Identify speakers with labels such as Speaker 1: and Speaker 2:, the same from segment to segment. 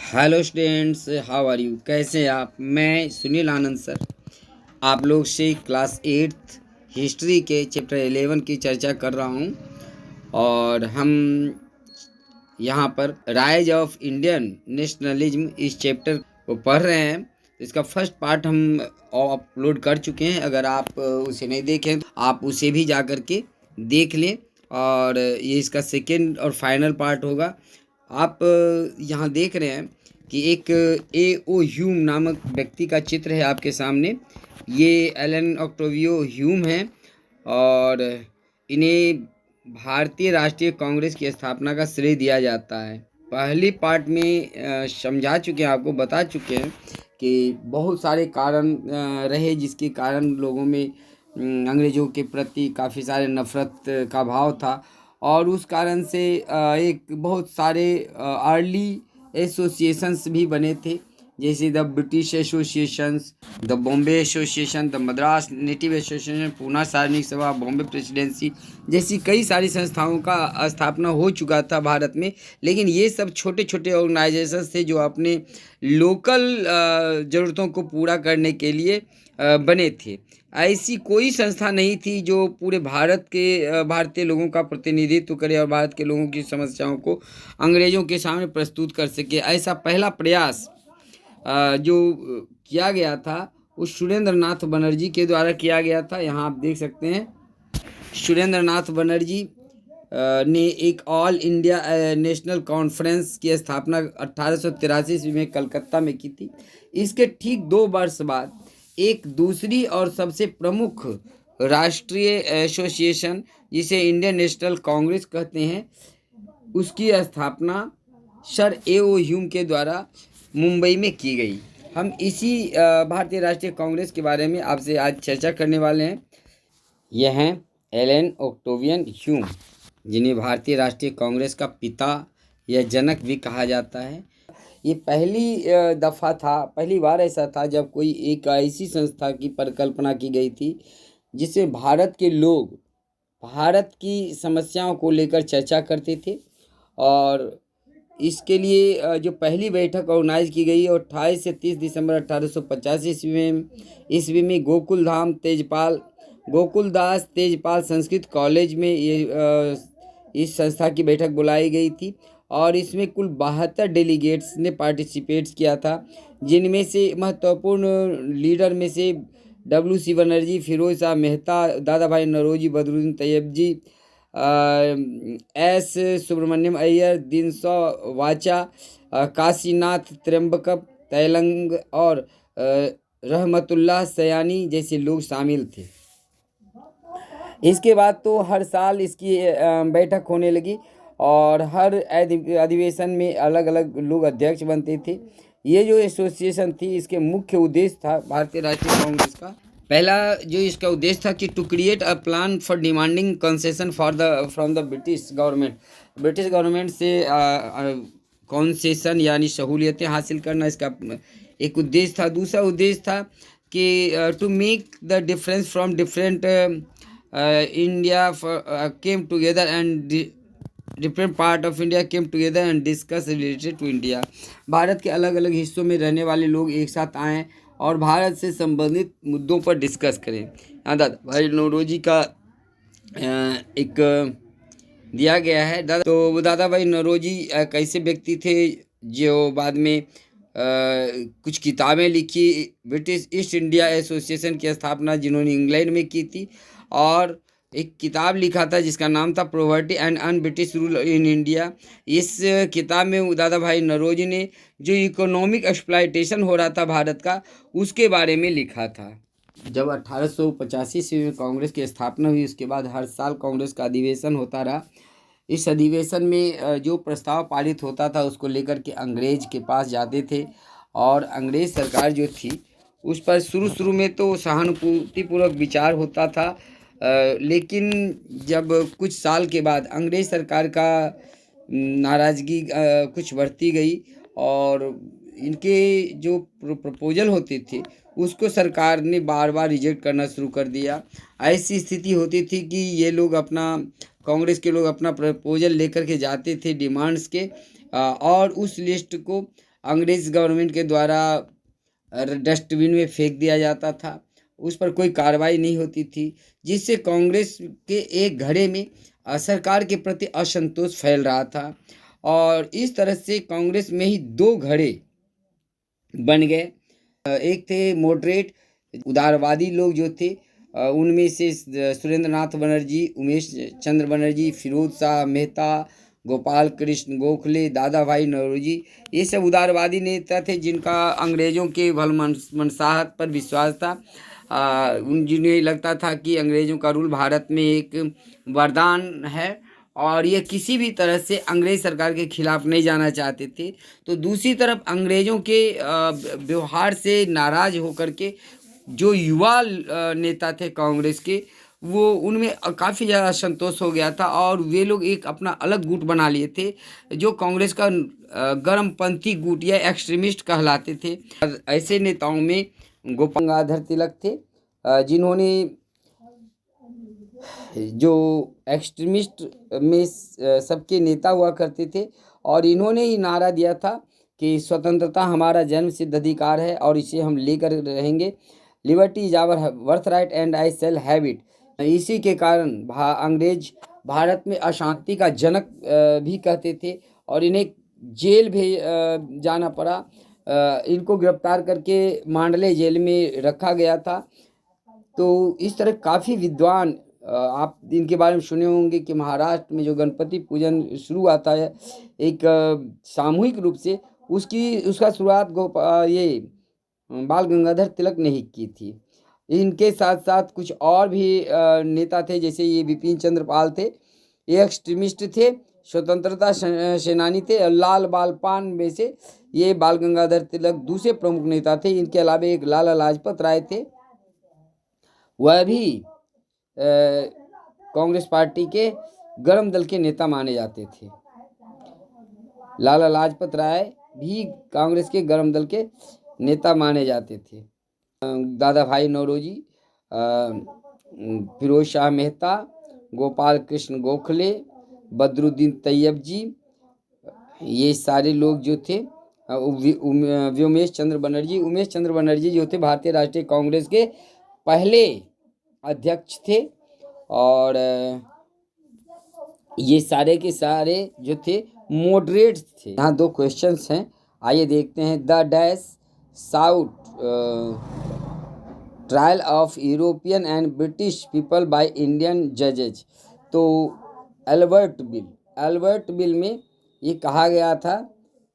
Speaker 1: Hello students, how are you? कैसे हैं आप? मैं सुनील आनंद सर आप लोग से क्लास 8th हिस्ट्री के चैप्टर 11 की चर्चा कर रहा हूं। और हम यहाँ पर राइज ऑफ इंडियन नेशनलिज्म इस चैप्टर को पढ़ रहे हैं। इसका फर्स्ट पार्ट हम अपलोड कर चुके हैं। अगर आप उसे नहीं देखें तो आप उसे भी जा कर के देख लें। और ये इसका सेकेंड और फाइनल पार्ट होगा। आप यहाँ देख रहे हैं कि एक A.O. ह्यूम नामक व्यक्ति का चित्र है आपके सामने। ये एलन ऑक्टेवियो ह्यूम हैं और इन्हें भारतीय राष्ट्रीय कांग्रेस की स्थापना का श्रेय दिया जाता है। पहली पार्ट में समझा चुके हैं, आपको बता चुके हैं कि बहुत सारे कारण रहे जिसके कारण लोगों में अंग्रेज़ों के प्रति काफ़ी सारे नफ़रत का भाव था। और उस कारण से एक बहुत सारे अर्ली एसोसिएशंस भी बने थे, जैसे the British associations, the Bombay association, the Madras native association, Poona सार्वजनिक सभा, बॉम्बे प्रेसिडेंसी जैसी कई सारी संस्थाओं का स्थापना हो चुका था भारत में। लेकिन ये सब छोटे छोटे ऑर्गेनाइजेशंस थे जो अपने लोकल ज़रूरतों को पूरा करने के लिए बने थे। ऐसी कोई संस्था नहीं थी जो पूरे भारत के भारतीय लोगों का प्रतिनिधित्व करे और भारत के लोगों की समस्याओं को अंग्रेज़ों के सामने प्रस्तुत कर सके। ऐसा पहला प्रयास जो किया गया था वो सुरेंद्र नाथ बनर्जी के द्वारा किया गया था। यहाँ आप देख सकते हैं सुरेंद्र नाथ बनर्जी ने एक ऑल इंडिया नेशनल कॉन्फ्रेंस की स्थापना 1883 ईस्वी में कलकत्ता में की थी। इसके ठीक 2 वर्ष बाद एक दूसरी और सबसे प्रमुख राष्ट्रीय एसोसिएशन, जिसे इंडियन नेशनल कांग्रेस कहते हैं, उसकी स्थापना सर A.O. ह्यूम के द्वारा मुंबई में की गई। हम इसी भारतीय राष्ट्रीय कांग्रेस के बारे में आपसे आज चर्चा करने वाले हैं। यह हैं एलन ऑक्टेवियन ह्यूम, जिन्हें भारतीय राष्ट्रीय कांग्रेस का पिता या जनक भी कहा जाता है। ये पहली दफ़ा था, पहली बार ऐसा था जब कोई एक ऐसी संस्था की परिकल्पना की गई थी जिससे भारत के लोग भारत की समस्याओं को लेकर चर्चा करते थे। और इसके लिए जो पहली बैठक ऑर्गेनाइज की गई और 28 से 30 दिसंबर 1885 ईस्वी में गोकुलदास तेजपाल संस्कृत कॉलेज में ये इस संस्था की बैठक बुलाई गई थी। और इसमें कुल 72 डेलीगेट्स ने पार्टिसिपेट किया था, जिनमें से महत्वपूर्ण लीडर में से W.C. बनर्जी, फिरोज शाह मेहता, दादा भाई नौरोजी, बदरुद्दीन तैयब जी, S. सुब्रमण्यम अय्यर, दिनसौ वाचा, काशीनाथ त्र्यंबकम तैलंग और रहमतुल्लाह सयानी जैसे लोग शामिल थे। इसके बाद तो हर साल इसकी बैठक होने लगी और हर अधिवेशन में अलग अलग लोग अध्यक्ष बनते थे। ये जो एसोसिएशन थी, इसके मुख्य उद्देश्य था भारतीय राष्ट्रीय कांग्रेस का। पहला जो इसका उद्देश्य था कि to create a plan for demanding concession from the British government. British government से कंसेशन यानी सहूलियतें हासिल करना इसका एक उद्देश्य था। दूसरा उद्देश्य था कि to make the difference from different India came together and different part of India came together and discuss related to India. भारत के अलग अलग हिस्सों में रहने वाले लोग एक साथ आएँ और भारत से संबंधित मुद्दों पर डिस्कस करें। यहाँ दादा भाई नौरोजी का एक दिया गया है। तो दादा भाई नौरोजी कैसे व्यक्ति थे जो बाद में कुछ किताबें लिखी। ब्रिटिश ईस्ट इंडिया एसोसिएशन की स्थापना जिन्होंने इंग्लैंड में की थी, और एक किताब लिखा था जिसका नाम था poverty and un British rule in India. इस किताब में दादा भाई नौरोजी ने जो इकोनॉमिक एक्सप्लॉयटेशन हो रहा था भारत का, उसके बारे में लिखा था। जब 1885 ईस्वी में कांग्रेस की स्थापना हुई, उसके बाद हर साल कांग्रेस का अधिवेशन होता रहा। इस अधिवेशन में जो प्रस्ताव पारित होता था उसको लेकर के अंग्रेज के पास जाते थे, और अंग्रेज सरकार जो थी उस पर शुरू में तो सहानुभूतिपूर्वक विचार होता था। लेकिन जब कुछ साल के बाद अंग्रेज सरकार का नाराज़गी कुछ बढ़ती गई और इनके जो प्रपोजल होते थे उसको सरकार ने बार बार रिजेक्ट करना शुरू कर दिया। ऐसी स्थिति होती थी कि ये लोग कांग्रेस के लोग अपना प्रपोजल लेकर के जाते थे डिमांड्स के, और उस लिस्ट को अंग्रेज गवर्नमेंट के द्वारा डस्टबिन में फेंक दिया जाता था, उस पर कोई कार्रवाई नहीं होती थी, जिससे कांग्रेस के एक घड़े में सरकार के प्रति असंतोष फैल रहा था। और इस तरह से कांग्रेस में ही दो घड़े बन गए। एक थे मॉडरेट उदारवादी लोग जो थे, उनमें से सुरेंद्र नाथ बनर्जी, उमेश चंद्र बनर्जी, फिरोज शाह मेहता, गोपाल कृष्ण गोखले, दादा भाई नौरोजी, ये सब उदारवादी नेता थे जिनका अंग्रेज़ों के मनसाहत पर विश्वास था। उन जिन्हें लगता था कि अंग्रेज़ों का रूल भारत में एक वरदान है और ये किसी भी तरह से अंग्रेज सरकार के खिलाफ नहीं जाना चाहते थे। तो दूसरी तरफ अंग्रेज़ों के व्यवहार से नाराज़ होकर के जो युवा नेता थे कांग्रेस के, वो उनमें काफ़ी ज़्यादा संतोष हो गया था और वे लोग एक अपना अलग गुट बना लिए थे जो कांग्रेस का गर्मपंथी गुट या एक्सट्रीमिस्ट कहलाते थे। ऐसे नेताओं में गोपाल गंगाधर तिलक थे, जिन्होंने जो एक्सट्रीमिस्ट में सबके नेता हुआ करते थे और इन्होंने ही नारा दिया था कि स्वतंत्रता हमारा जन्म सिद्ध अधिकार है और इसे हम लेकर रहेंगे। Liberty is our birthright and I shall have it. इसी के कारण अंग्रेज भारत में अशांति का जनक भी कहते थे और इन्हें जेल भी जाना पड़ा। इनको गिरफ्तार करके मांडले जेल में रखा गया था। तो इस तरह काफ़ी विद्वान आप इनके बारे में सुने होंगे कि महाराष्ट्र में जो गणपति पूजन शुरू हुआ था एक सामूहिक रूप से, उसका शुरुआत ये बाल गंगाधर तिलक ने ही की थी। इनके साथ साथ कुछ और भी नेता थे, जैसे ये बिपिन चंद्र पाल थे, ये एक्सट्रीमिस्ट थे, स्वतंत्रता सेनानी थे। और लाल बाल पान में से ये बाल गंगाधर तिलक दूसरे प्रमुख नेता थे। इनके अलावा एक लाला लाजपत राय थे, वह भी कांग्रेस पार्टी के गर्म दल के नेता माने जाते थे। लाला लाजपत राय भी कांग्रेस के गर्म दल के नेता माने जाते थे। दादा भाई नौरोजी, फिरोज शाह मेहता, गोपाल कृष्ण गोखले, बदरुद्दीन तैयब जी, ये सारे लोग जो थे, उमेश चंद्र बनर्जी जो थे भारतीय राष्ट्रीय कांग्रेस के पहले अध्यक्ष थे। और ये सारे के सारे जो थे मॉडरेट थे। यहाँ दो क्वेश्चंस हैं, आइए देखते हैं। The dash south trial of European and British people by Indian जजेज। तो एल्बर्ट बिल में ये कहा गया था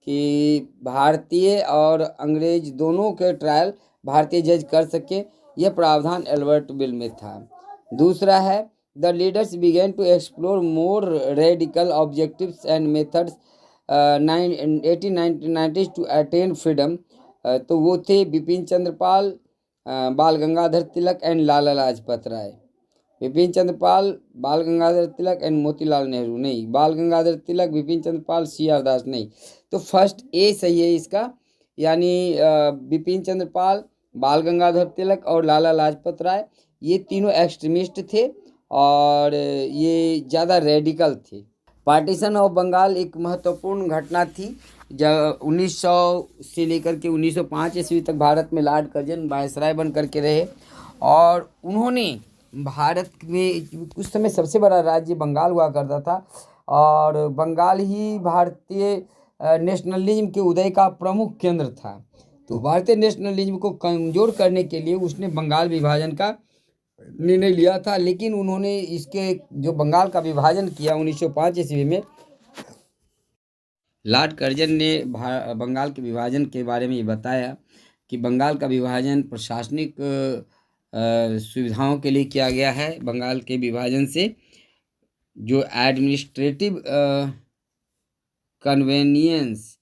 Speaker 1: कि भारतीय और अंग्रेज दोनों के ट्रायल भारतीय जज कर सके, यह प्रावधान एल्बर्ट बिल में था। दूसरा है the leaders began to explore more radical objectives and methods 1890 to attain freedom. तो वो थे बिपिन चंद्र पाल, बाल गंगाधर तिलक एंड लाला लाजपत राय। बिपिन चंद्र पाल, बाल गंगाधर तिलक एंड मोतीलाल नेहरू नहीं, बाल गंगाधर तिलक, बिपिन चंद्र पाल, CR दास नहीं। तो फर्स्ट ए सही है इसका, यानी बिपिन चंद्र पाल, बाल गंगाधर तिलक और लाला लाजपत राय, ये तीनों एक्सट्रीमिस्ट थे और ये ज़्यादा रेडिकल थे। पार्टीशन ऑफ बंगाल एक महत्वपूर्ण घटना थी। जब 1900 से लेकर के 1905 ईस्वी तक भारत में लॉर्ड कर्जन वायसराय बन करके रहे और उन्होंने भारत में उस समय सबसे बड़ा राज्य बंगाल हुआ करता था और बंगाल ही भारतीय नेशनलिज्म के उदय का प्रमुख केंद्र था। तो भारतीय नेशनलिज्म को कमज़ोर करने के लिए उसने बंगाल विभाजन का निर्णय लिया था। लेकिन उन्होंने इसके जो बंगाल का विभाजन किया 1905 ईस्वी में, लॉर्ड कर्जन ने बंगाल के विभाजन के बारे में ये बताया कि बंगाल का विभाजन प्रशासनिक सुविधाओं के लिए किया गया है। बंगाल के विभाजन से जो एडमिनिस्ट्रेटिव कन्वेनियंस,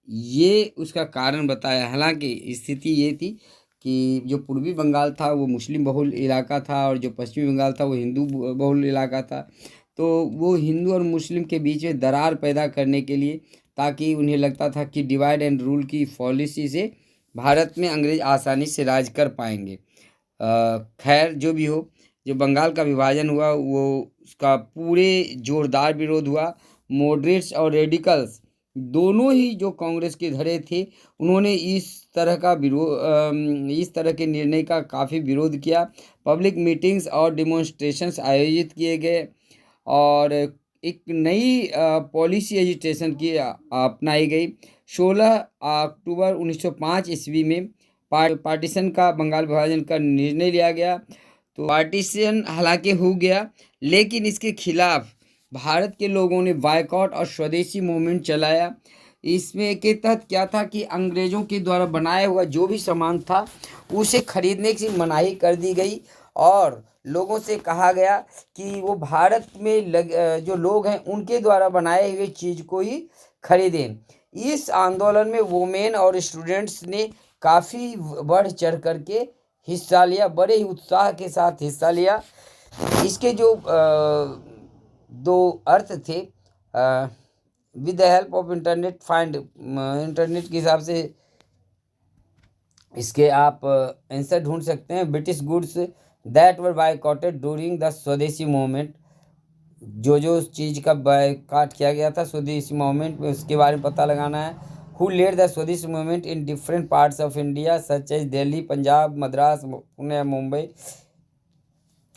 Speaker 1: ये उसका कारण बताया। हालांकि स्थिति ये थी कि जो पूर्वी बंगाल था वो मुस्लिम बहुल इलाका था और जो पश्चिमी बंगाल था वो हिंदू बहुल इलाका था। तो वो हिंदू और मुस्लिम के बीच में दरार पैदा करने के लिए, ताकि उन्हें लगता था कि डिवाइड एंड रूल की पॉलिसी से भारत में अंग्रेज आसानी से राज कर पाएंगे। खैर जो भी हो, जो बंगाल का विभाजन हुआ वो उसका पूरे जोरदार विरोध हुआ। मॉडरेट्स और रेडिकल्स दोनों ही जो कांग्रेस के धड़े थे उन्होंने इस तरह के निर्णय का काफ़ी विरोध किया। पब्लिक मीटिंग्स और डिमॉन्स्ट्रेशंस आयोजित किए गए और एक नई पॉलिसी एजिटेशन की अपनाई गई। 16 अक्टूबर 1905 ईस्वी में पार्टीशन का बंगाल विभाजन का निर्णय लिया गया। तो पार्टीशन हालांकि हो गया, लेकिन इसके खिलाफ भारत के लोगों ने बायकॉट और स्वदेशी मूवमेंट चलाया। इसमें के तहत क्या था कि अंग्रेजों के द्वारा बनाया हुआ जो भी सामान था उसे खरीदने की मनाही कर दी गई और लोगों से कहा गया कि वो भारत में जो लोग हैं उनके द्वारा बनाए हुए चीज़ को ही खरीदें। इस आंदोलन में वुमेन और स्टूडेंट्स ने काफ़ी बढ़ चढ़ करके हिस्सा लिया, बड़े ही उत्साह के साथ हिस्सा लिया। इसके जो दो अर्थ थे, with the help of internet के हिसाब से इसके आप आंसर ढूंढ सकते हैं। British goods that were बायकॉटेड during the Swadeshi movement, जो चीज़ का बायकॉट किया गया था स्वदेशी मूवमेंट में, उसके बारे में पता लगाना है। Who led the Swadeshi movement in different parts of India such as Delhi, Punjab, Madras, Pune, Mumbai.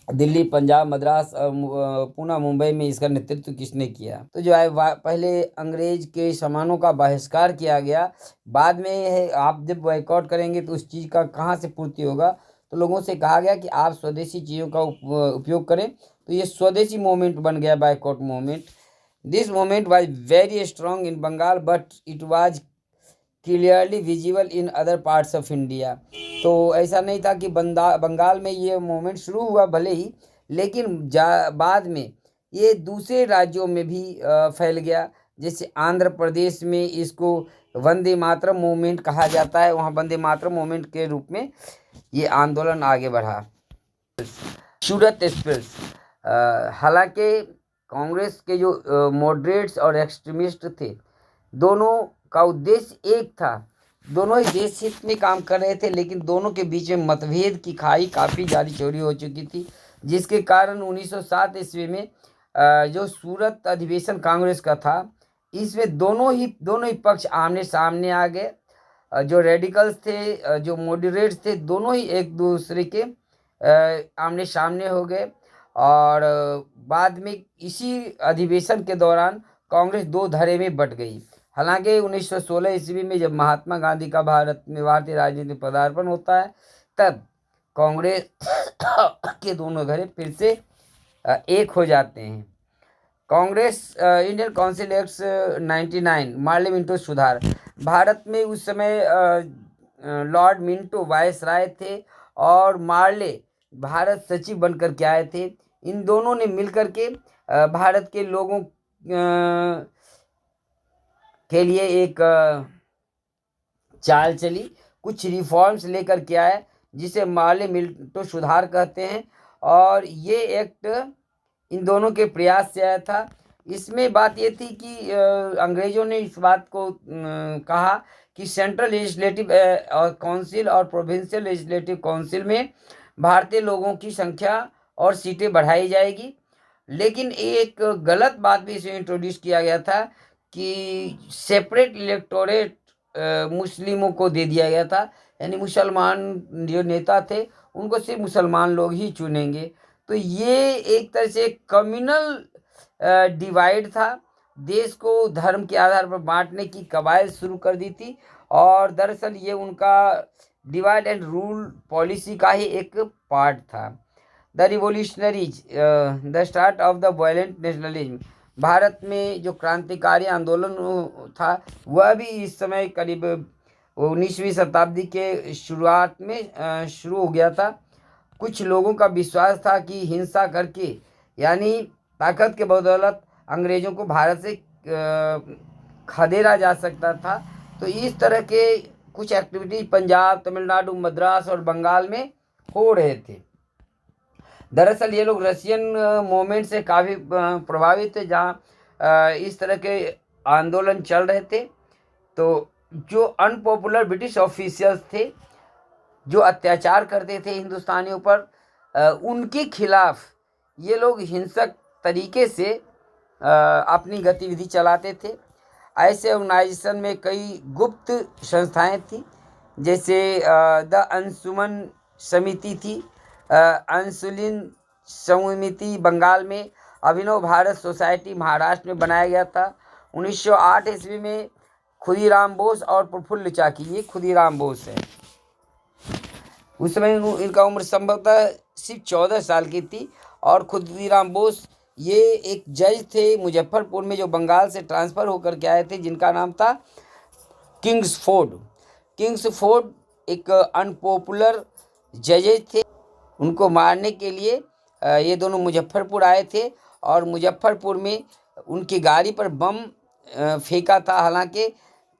Speaker 1: Delhi, Punjab, Madras, Pune, Mumbai में इसका नेतृत्व किसने किया? तो जो है पहले अंग्रेज के सामानों का बहिष्कार किया गया, बाद में आप जब बॉयकॉट करेंगे तो उस चीज़ का कहाँ से पूर्ति होगा? तो लोगों से कहा गया कि आप स्वदेशी चीज़ों का उपयोग करें, तो ये स्वदेशी मूवमेंट बन गया, boycott movement. This movement was very strong in Bengal but it was clearly visible in other parts of India. तो ऐसा नहीं था कि बंगाल में ये मूवमेंट शुरू हुआ भले ही, लेकिन बाद में ये दूसरे राज्यों में भी फैल गया। जैसे आंध्र प्रदेश में इसको वंदे मातरम मूवमेंट कहा जाता है, वहाँ वंदे मातरम मूवमेंट के रूप में ये आंदोलन आगे बढ़ा। सूरत एक्सप्रेस, हालांकि कांग्रेस के जो मॉडरेट्स और एक्सट्रीमिस्ट थे, दोनों का उद्देश्य एक था, दोनों ही देश हित में काम कर रहे थे, लेकिन दोनों के बीच में मतभेद की खाई काफ़ी ज़्यादा चौड़ी हो चुकी थी, जिसके कारण 1907 ईस्वी में जो सूरत अधिवेशन कांग्रेस का था, इसमें दोनों ही पक्ष आमने सामने आ गए। जो रेडिकल्स थे, जो मॉडरेट्स थे, दोनों ही एक दूसरे के आमने सामने हो गए और बाद में इसी अधिवेशन के दौरान कांग्रेस दो धड़े में बट गई। हालांकि 1916 ईस्वी में जब महात्मा गांधी का भारत में भारतीय राजनीति में पदार्पण होता है, तब कांग्रेस के दोनों धड़े फिर से एक हो जाते हैं। Congress Indian council act 99, Morley Minto सुधार। भारत में उस समय लॉर्ड मिंटो वायसराय थे और मार्ले भारत सचिव बनकर के आए थे। इन दोनों ने मिलकर के भारत के लोगों के लिए एक चाल चली, कुछ रिफॉर्म्स लेकर के आए, जिसे मार्ले मिंटो सुधार कहते हैं। और ये एक्ट इन दोनों के प्रयास से आया था। इसमें बात ये थी कि अंग्रेजों ने इस बात को कहा कि सेंट्रल लेजिस्लेटिव काउंसिल और प्रोविंशियल लेजिस्लेटिव काउंसिल में भारतीय लोगों की संख्या और सीटें बढ़ाई जाएगी। लेकिन एक गलत बात भी इसमें इंट्रोड्यूस किया गया था कि सेपरेट इलेक्टोरेट मुस्लिमों को दे दिया गया था, यानी मुसलमान जो नेता थे उनको सिर्फ मुसलमान लोग ही चुनेंगे। तो ये एक तरह से कम्युनल डिवाइड था, देश को धर्म के आधार पर बांटने की कवायद शुरू कर दी थी और दरअसल ये उनका डिवाइड एंड रूल पॉलिसी का ही एक पार्ट था। The revolutionaries, the start of the violent nationalism. Bharat में जो क्रांतिकारी आंदोलन था वह भी इस समय करीब 19वीं शताब्दी के शुरुआत में शुरू हो गया था। कुछ लोगों का विश्वास था कि हिंसा करके, यानी ताकत के बदौलत अंग्रेजों को भारत से खदेड़ा जा सकता था। तो इस तरह के कुछ एक्टिविटी पंजाब, तमिलनाडु, मद्रास और बंगाल में हो रहे थे। दरअसल ये लोग रशियन मूवमेंट से काफ़ी प्रभावित थे, जहाँ इस तरह के आंदोलन चल रहे थे। तो जो अनपॉपुलर ब्रिटिश ऑफिशियल्स थे जो अत्याचार करते थे हिंदुस्तानियों पर, उनके खिलाफ ये लोग हिंसक तरीके से अपनी गतिविधि चलाते थे। ऐसे ऑर्गेनाइजेशन में कई गुप्त संस्थाएं थी, जैसे द अंशुमन समिति थी, अंशुलिन समिति बंगाल में, अभिनव भारत सोसाइटी महाराष्ट्र में बनाया गया था। 1908 ईस्वी में खुदीराम बोस और प्रफुल्ल चाकी, ये खुदीराम बोस है, उस समय इनका उम्र संभवतः सिर्फ 14 साल की थी। और खुदीराम बोस ये एक जज थे मुजफ्फरपुर में, जो बंगाल से ट्रांसफ़र होकर के आए थे, जिनका नाम था किंग्सफोर्ड। किंग्सफोर्ड एक अनपॉपुलर जजेज थे। उनको मारने के लिए ये दोनों मुजफ्फरपुर आए थे और मुजफ्फरपुर में उनकी गाड़ी पर बम फेंका था। हालांकि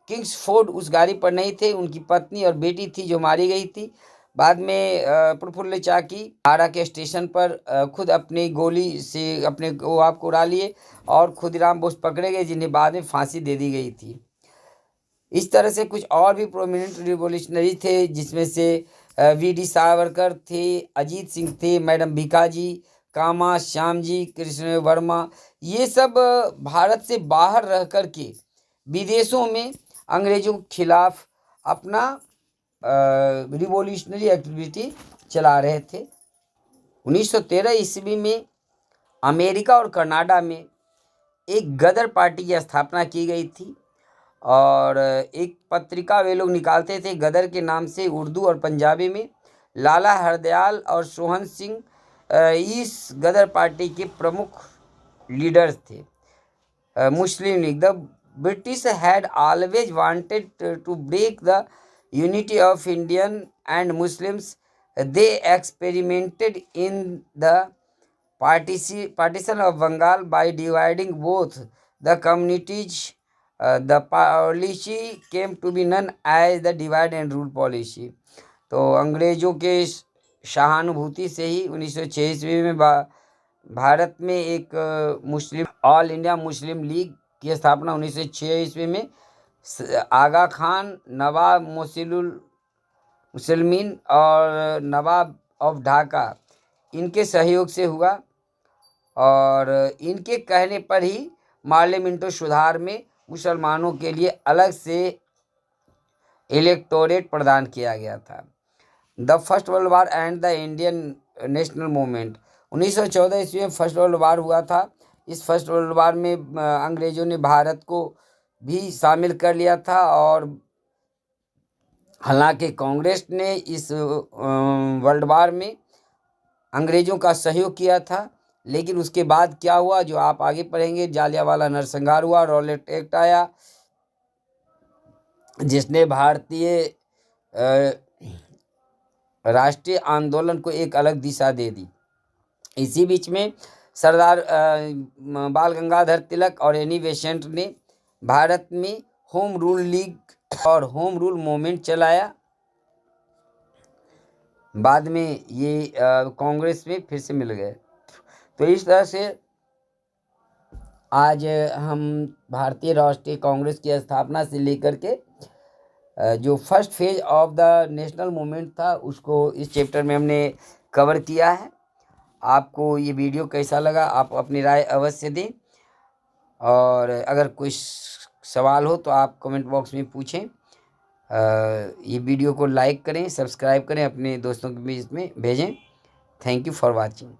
Speaker 1: किंग्सफोर्ड उस गाड़ी पर नहीं थे, उनकी पत्नी और बेटी थी जो मारी गई थी। बाद में प्रफुल्ल चाकी आरा के स्टेशन पर खुद अपनी गोली से अपने को आपको उड़ा लिए और खुदीराम बोस पकड़े गए, जिन्हें बाद में फांसी दे दी गई थी। इस तरह से कुछ और भी प्रोमिनेंट रिवोल्यूशनरी थे, जिसमें से वी.डी. सावरकर थे, अजीत सिंह थे, मैडम भिकाजी कामा, श्याम जी कृष्ण वर्मा। ये सब भारत से बाहर रह कर के विदेशों में अंग्रेजों के खिलाफ अपना रिवोल्यूशनरी एक्टिविटी चला रहे थे। 1913 ईस्वी में अमेरिका और कनाडा में एक गदर पार्टी की स्थापना की गई थी और एक पत्रिका वे लोग निकालते थे गदर के नाम से, उर्दू और पंजाबी में। लाला हरदयाल और सोहन सिंह इस गदर पार्टी के प्रमुख लीडर्स थे। Muslim League, the British had always wanted to break the unity of Indian and Muslims. They experimented in the partition of Bengal by dividing both the communities. The policy came to be known as the divide and rule policy. तो अंग्रेजों के सहानुभूति से ही 1906 ईस्वी में भारत में एक मुस्लिम all India Muslim league की स्थापना 1906 ईस्वी में आगा खान, नवाब मुसलमीन और नवाब ऑफ ढाका इनके सहयोग से हुआ और इनके कहने पर ही पार्लियामेंटो सुधार में मुसलमानों के लिए अलग से इलेक्टोरेट प्रदान किया गया था। The first world war and the Indian national movement, 1914 ईस्वी में फर्स्ट वर्ल्ड वार हुआ था। इस फर्स्ट वर्ल्ड वार में अंग्रेजों ने भारत को भी शामिल कर लिया था और हालांकि कांग्रेस ने इस वर्ल्ड वार में अंग्रेजों का सहयोग किया था, लेकिन उसके बाद क्या हुआ जो आप आगे पढ़ेंगे, जालियांवाला नरसंहार हुआ, रॉलेट एक्ट आया, जिसने भारतीय राष्ट्रीय आंदोलन को एक अलग दिशा दे दी। इसी बीच में सरदार बाल गंगाधर तिलक और एनी बेसेंट ने भारत में होम रूल लीग और होम रूल मूवमेंट चलाया। बाद में ये कांग्रेस में फिर से मिल गए। तो इस तरह से आज हम भारतीय राष्ट्रीय कांग्रेस की स्थापना से लेकर के जो first phase of the national movement था उसको इस चैप्टर में हमने कवर किया है। आपको ये वीडियो कैसा लगा आप अपनी राय अवश्य दें और अगर कोई सवाल हो तो आप कमेंट बॉक्स में पूछें। ये वीडियो को लाइक करें, सब्सक्राइब करें, अपने दोस्तों के बीच में भेजें। Thank you for watching.